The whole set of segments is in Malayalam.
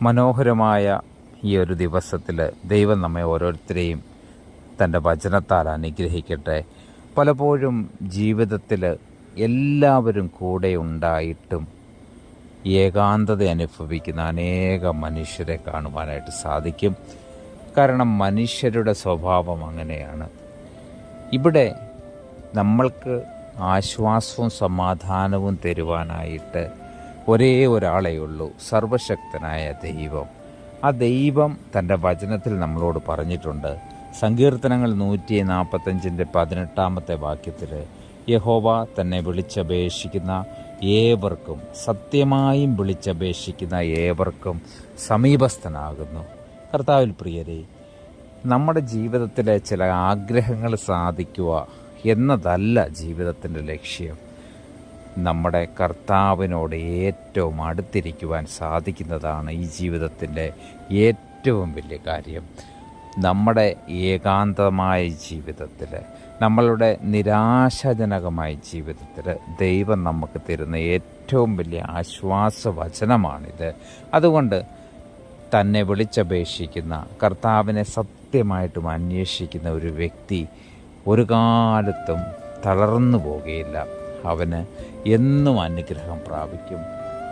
മനോഹരമായ ഈ ഒരു ദിവസത്തിൽ ദൈവം നമ്മെ ഓരോരുത്തരെയും തൻ്റെ വചനത്താൽ അനുഗ്രഹിക്കട്ടെ. പലപ്പോഴും ജീവിതത്തിൽ എല്ലാവരും കൂടെ ഉണ്ടായിട്ടും ഏകാന്തത അനുഭവിക്കുന്ന അനേക മനുഷ്യരെ കാണുവാനായിട്ട് സാധിക്കും. കാരണം മനുഷ്യരുടെ സ്വഭാവം അങ്ങനെയാണ്. ഇവിടെ നമ്മൾക്ക് ആശ്വാസവും സമാധാനവും തരുവാനായിട്ട് ഒരേ ഒരാളേ ഉള്ളൂ, സർവശക്തനായ ദൈവം. ആ ദൈവം തൻ്റെ വചനത്തിൽ നമ്മളോട് പറഞ്ഞിട്ടുണ്ട്. സങ്കീർത്തനങ്ങൾ 145-18 വാക്യത്തിൽ യഹോവ തന്നെ വിളിച്ചപേക്ഷിക്കുന്ന ഏവർക്കും, സത്യമായും വിളിച്ചപേക്ഷിക്കുന്ന ഏവർക്കും സമീപസ്ഥനാകുന്നു. കർത്താവിൽ പ്രിയരെ, നമ്മുടെ ജീവിതത്തിലെ ചില ആഗ്രഹങ്ങൾ സാധിക്കുക എന്നതല്ല ജീവിതത്തിൻ്റെ ലക്ഷ്യം. നമ്മുടെ കർത്താവിനോട് ഏറ്റവും അടുത്തിരിക്കുവാൻ സാധിക്കുന്നതാണ് ഈ ജീവിതത്തിൻ്റെ ഏറ്റവും വലിയ കാര്യം. നമ്മുടെ ഏകാന്തമായ ജീവിതത്തിൽ, നമ്മളുടെ നിരാശാജനകമായ ജീവിതത്തിൽ ദൈവം നമുക്ക് തരുന്ന ഏറ്റവും വലിയ ആശ്വാസവചനമാണിത്. അതുകൊണ്ട് തന്നെ വിളിച്ചപേക്ഷിക്കുന്ന, കർത്താവിനെ സത്യമായിട്ടും അന്വേഷിക്കുന്ന ഒരു വ്യക്തി ഒരു കാലത്തും തളർന്നു പോകുകയില്ല. അവന് എന്നും അനുഗ്രഹം പ്രാപിക്കും.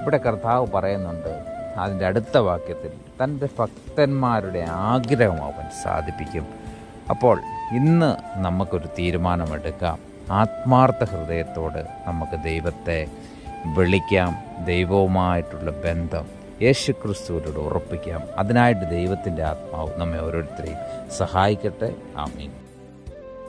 ഇവിടെ കർത്താവ് പറയുന്നുണ്ട് അതിൻ്റെ അടുത്ത വാക്യത്തിൽ, തൻ്റെ ഭക്തന്മാരുടെ ആഗ്രഹം അവൻ സാധിപ്പിക്കും. അപ്പോൾ ഇന്ന് നമുക്കൊരു തീരുമാനമെടുക്കാം. ആത്മാർത്ഥ ഹൃദയത്തോട് നമുക്ക് ദൈവത്തെ വിളിക്കാം. ദൈവവുമായിട്ടുള്ള ബന്ധം യേശുക്രിസ്തുവിനോട് ഉറപ്പിക്കാം. അതിനായിട്ട് ദൈവത്തിൻ്റെ ആത്മാവ് നമ്മെ ഓരോരുത്തരെയും സഹായിക്കട്ടെ. ആമീൻ.